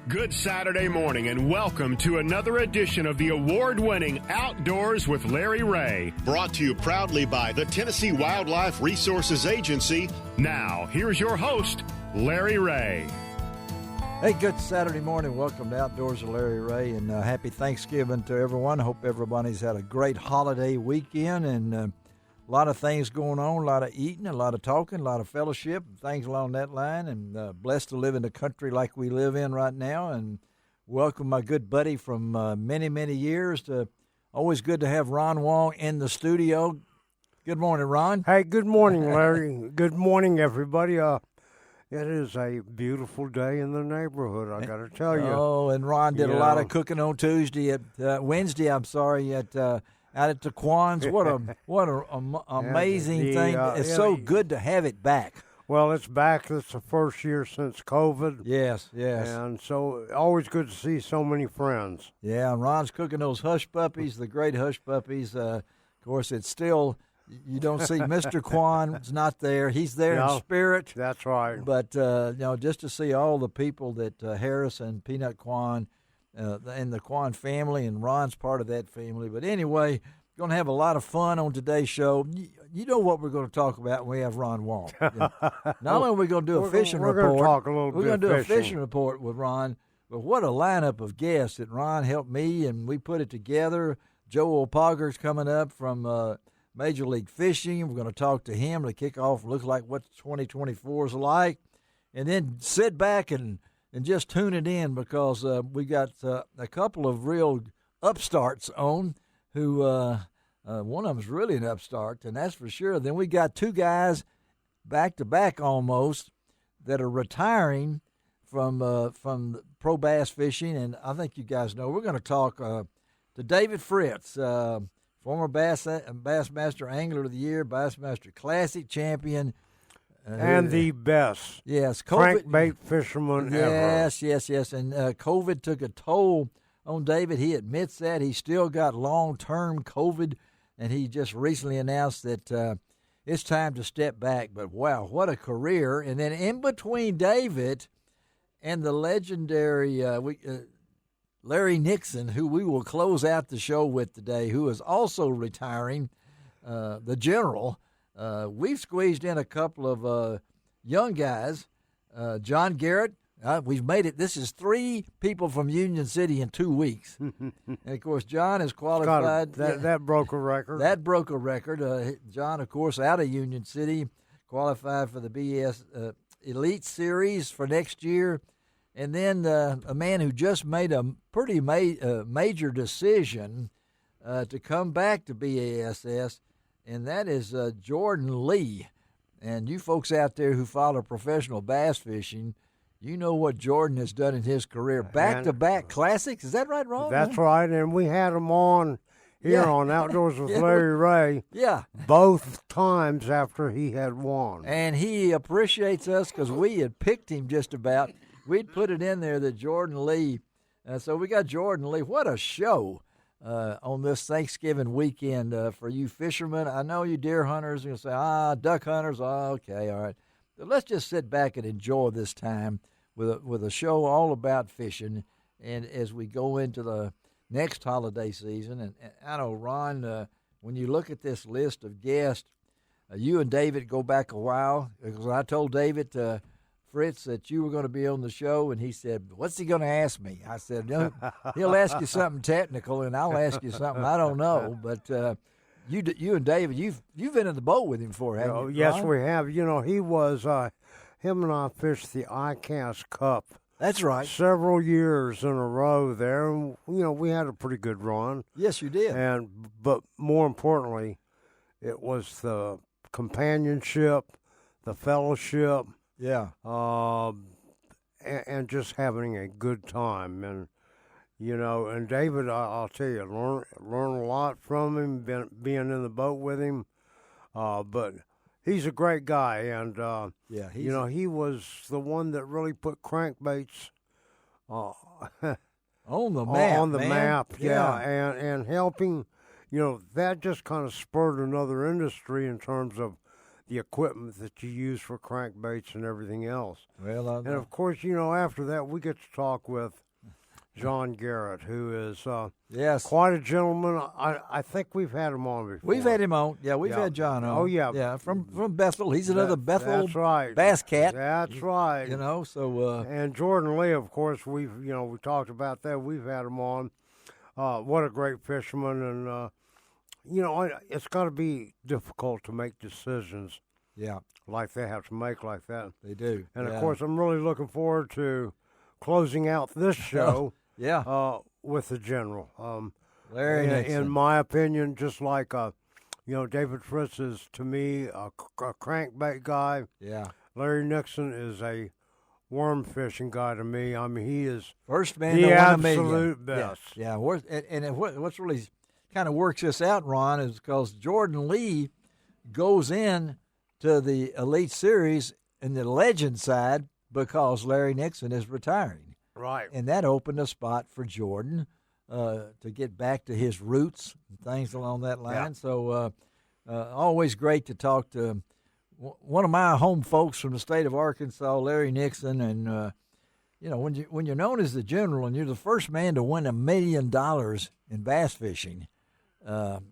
Good Saturday morning and welcome to another edition of the award-winning Outdoors with Larry Ray. Brought to you proudly by the Tennessee Wildlife Resources Agency. Now, here's your host, Larry Ray. Hey, good Saturday morning. Welcome to Outdoors with Larry Ray, and happy Thanksgiving to everyone. I hope everybody's had a great holiday weekend, and a lot of things going on, a lot of eating, a lot of talking, a lot of fellowship, things along that line, and blessed to live in the country like we live in right now, and welcome my good buddy from many, many years. Always good to have Ron Wong in the studio. Good morning, Ron. Hey, good morning, Larry. Good morning, everybody. It is a beautiful day in the neighborhood, I got to tell you. Oh, and Ron did a lot of cooking on Wednesday, out at Taquan's. What an amazing thing. It's so good to have it back. Well, it's back. It's the first year since COVID. Yes. And so always good to see so many friends. Yeah, and Ron's cooking those hush puppies, the great hush puppies. Of course, it's still, you don't see Mr. Quan's not there. He's there in spirit. That's right. But, just to see all the people that Harris and Peanut Quan and the Quan family, and Ron's part of that family. But anyway, going to have a lot of fun on today's show. You know what we're going to talk about when we have Ron Wong. Not only are we going to do a fishing report, we're going to talk a little bit. We're going to do a fishing report with Ron. But what a lineup of guests that Ron helped me, and we put it together. Joe O'Pogger's coming up from Major League Fishing. We're going to talk to him to kick off. Looks like what 2024 is like, and then sit back and just tune it in, because we got a couple of real upstarts on who one of them's really an upstart, and that's for sure. Then we got two guys back-to-back almost that are retiring from pro bass fishing, and I think you guys know. We're going to talk to David Fritz, former Bassmaster Angler of the Year, Bassmaster Classic champion, and the best crankbait fisherman ever. Yes. And COVID took a toll on David. He admits that. He's still got long-term COVID, and he just recently announced that it's time to step back. But, wow, what a career. And then in between David and the legendary Larry Nixon, who we will close out the show with today, who is also retiring, the General, we've squeezed in a couple of young guys. John Garrett, we've made it. This is 3 people from Union City in 2 weeks. And, of course, John is qualified. That broke a record. That broke a record. John, of course, out of Union City, qualified for the BS Elite Series for next year. And then a man who just made a pretty major decision to come back to BASS, and that is Jordan Lee. And you folks out there who follow professional bass fishing, you know what Jordan has done in his career. Back-to-back classics. Is that right, Ron? That's right, and we had him on here on Outdoors with Larry Ray. Yeah. Both times after he had won. And he appreciates us because we had picked him just about. We'd put it in there that Jordan Lee. So we got Jordan Lee. What a show on this Thanksgiving weekend for you fishermen. I know you deer hunters are going to say, duck hunters. Okay, all right. But let's just sit back and enjoy this time with a show all about fishing. And as we go into the next holiday season, and I know, Ron, when you look at this list of guests, you and David go back a while, because I told David Fritz that you were going to be on the show, and he said, what's he going to ask me? I said, no, he'll ask you something technical, and I'll ask you something I don't know. But you and David, you've been in the boat with him before, haven't you? Yes, we have. You know, he was, him and I fished the ICAST Cup. That's right. Several years in a row there. And, we had a pretty good run. Yes, you did. But more importantly, it was the companionship, the fellowship. Yeah. And just having a good time. And, and David, I'll tell you, learn a lot from him, being in the boat with him. But he's a great guy. And, he was the one that really put crankbaits on the map. On the map, yeah. And helping, that just kind of spurred another industry in terms of the equipment that you use for crankbaits and everything else. Well, And of course, after that, we get to talk with John Garrett, who is yes, quite a gentleman. I think we've had him on before. we've had him on. Yeah, we've had John on. Oh, yeah. Yeah, from Bethel. He's another Bethel That's right. bass cat. That's right. So And Jordan Lee, of course, we talked about that. We've had him on. What a great fisherman, and it's got to be difficult to make decisions yeah, like they have to make like that. they do. And yeah. of course, I'm really looking forward to closing out this show yeah, with the General. Larry Nixon. In my opinion, just like David Fritz is to me a crankbait guy. Yeah, Larry Nixon is a worm fishing guy to me. I mean, he is first man the to win a million. absolute best. Yeah. What's really kind of works this out, Ron, is because Jordan Lee goes in to the Elite Series in the legend side because Larry Nixon is retiring. Right. And that opened a spot for Jordan to get back to his roots and things along that line. Yeah. So always great to talk to one of my home folks from the state of Arkansas, Larry Nixon. And, when you're known as the General and you're the first man to win $1 million in bass fishing, and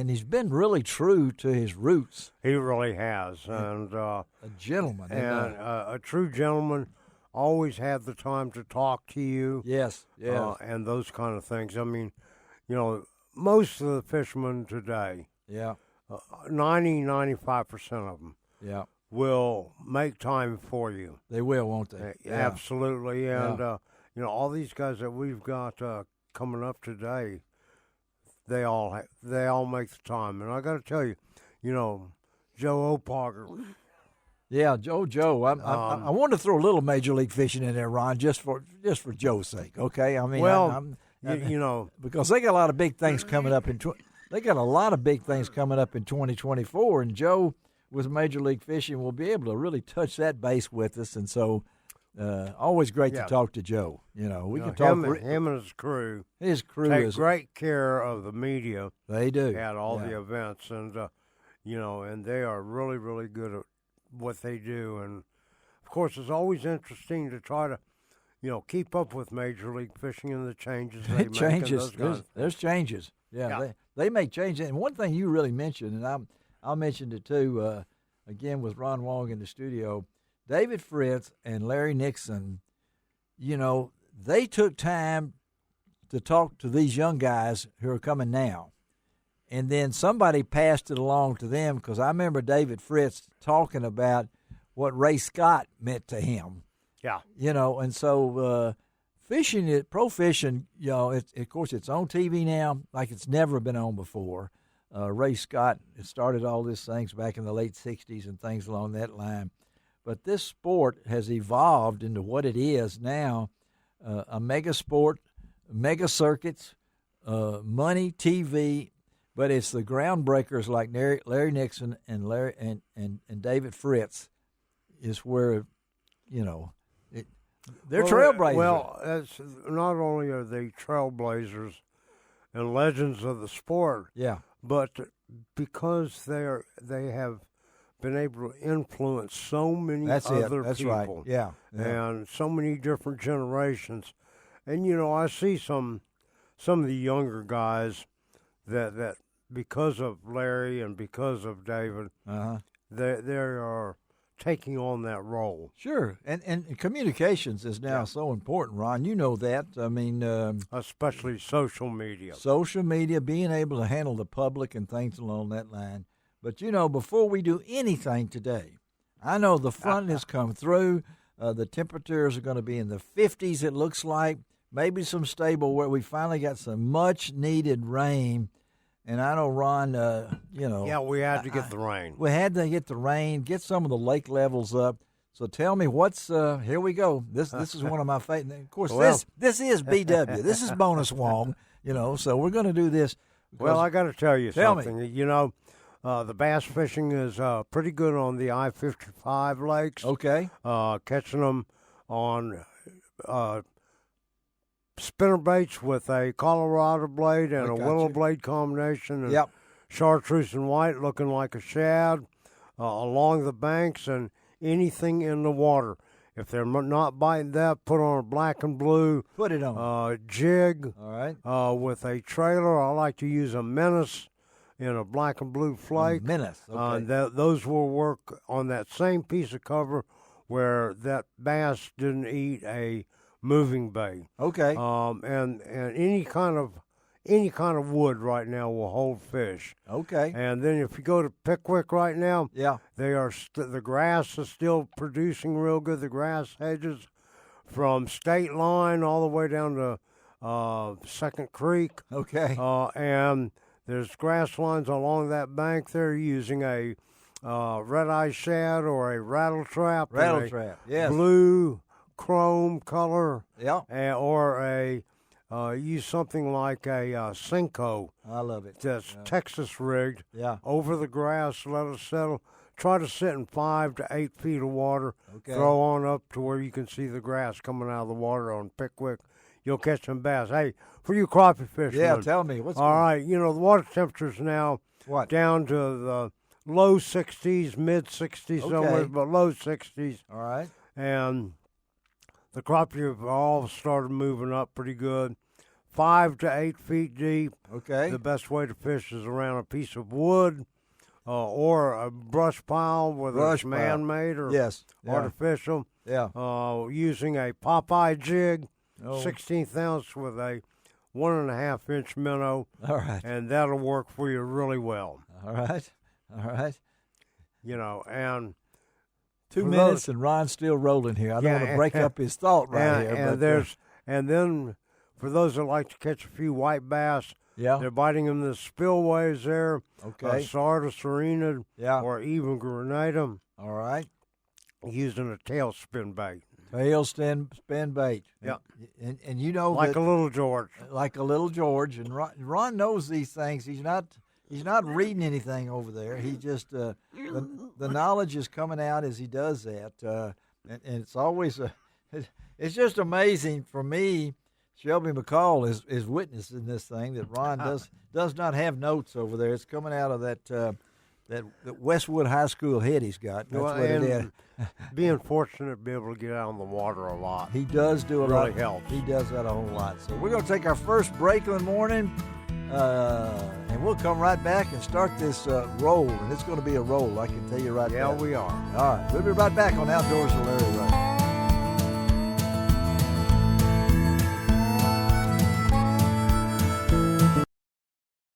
he's been really true to his roots. He really has. And a gentleman. And a true gentleman, always had the time to talk to you. Yes, yeah. And those kind of things. I mean, most of the fishermen today, yeah, 95% of them yeah. will make time for you. They will, won't they? Yeah. Absolutely. And, all these guys that we've got coming up today, they all make the time. And I got to tell you, Joe Opager. Yeah, Joe. I want to throw a little Major League Fishing in there, Ron, just for Joe's sake. Okay, I mean, because they got a lot of big things coming up they got a lot of big things coming up in 2024, and Joe with Major League Fishing will be able to really touch that base with us, and so always great to talk to Joe. We can talk him and his crew. His crew take great care of the media. They do at all the events, and and they are really, really good at what they do. And of course, it's always interesting to try to, keep up with Major League Fishing and the changes they make. Changes. There's changes. Yeah. They make changes. And one thing you really mentioned, and I mentioned it too, again with Ron Wong in the studio, David Fritz and Larry Nixon, they took time to talk to these young guys who are coming now. And then somebody passed it along to them, because I remember David Fritz talking about what Ray Scott meant to him. Yeah. And so fishing, pro fishing, of course, it's on TV now like it's never been on before. Ray Scott started all these things back in the late 60s and things along that line. But this sport has evolved into what it is now, a mega sport, mega circuits, money, TV. But it's the groundbreakers like Larry Nixon and Larry and David Fritz is where, they're trailblazers. Well, it's not only are they trailblazers and legends of the sport, but because they have been able to influence so many other That's people. Right. Yeah. And so many different generations. And I see some of the younger guys that because of Larry and because of David, they are taking on that role. Sure, and communications is now so important, Ron. You know that. I mean, especially social media. Social media, being able to handle the public and things along that line. But before we do anything today, I know the front has come through. The temperatures are going to be in the 50s. It looks like maybe some stable where we finally got some much needed rain. And I know, Ron, Yeah, we had to get the rain. We had to get the rain, get some of the lake levels up. So tell me, what's here we go. This is one of my favorites. Of course, this is BW. This is Bonus Wong, so we're going to do this. Well, I got to tell you something. Me. The bass fishing is pretty good on the I-55 lakes. Okay. Catching them on spinner baits with a Colorado blade and a willow blade combination. And chartreuse and white looking like a shad along the banks and anything in the water. If they're not biting that, put on a black and blue Put it on. jig. All right. With a trailer. I like to use a Menace in a black and blue flake. Menace. Okay. Those will work on that same piece of cover where that bass didn't eat a moving bait. Okay. And any kind of wood right now will hold fish. Okay. And then if you go to Pickwick right now, Yeah. they are the grass is still producing real good. The grass hedges from State Line all the way down to Second Creek. Okay. And there's grass lines along that bank. They're using a red-eye shad or a rattle trap. Rattle trap. Yes. Blue chrome color. Yeah. Or a use something like a Cinco. I love it. That's Texas rigged. Yeah. Over the grass, let it settle. Try to sit in 5 to 8 feet of water. Okay. Throw on up to where you can see the grass coming out of the water on Pickwick. You'll catch some bass. Hey, for you crappie fishermen. Yeah. Tell me what's All right. You know, the water temperature's now What? down to the low 60s, mid 60s somewhere, but low 60s. All right. And the crappie have all started moving up pretty good. 5 to 8 feet deep. Okay. The best way to fish is around a piece of wood or a brush pile, whether it's man-made or Yes. Yeah. artificial. Yeah. Using a Popeye jig, Oh. 16th ounce with a 1.5-inch minnow, All right. and that'll work for you really well. All right. All right. You know, and 2 for minutes those- and Ron's still rolling here. I don't Yeah, want to break up his thought right here. and but, and then for those that like to catch a few white bass, yeah. they're biting in the spillways there. Okay. Sardis, Serena, Yeah. or even Grenada, All right. using a tailspin bait. Tail spin bait. Yeah. And you know Like that, a little George. like a little George, and Ron knows these things. He's not reading anything over there. He just the knowledge is coming out as he does that, and it's always it's just amazing for me. Shelby McCall is witnessing this thing that Ron does not have notes over there. It's coming out of that Westwood High School head he's got. That's Well, what it is. and being fortunate to be able to get out on the water a lot. He does do a Really lot. helps. He does that a whole lot. So we're going to take our first break in the morning, and we'll come right back and start this roll. And it's going to be a roll, I can tell you right now. Yeah, we are. All right. We'll be right back on Outdoors with Larry Ray.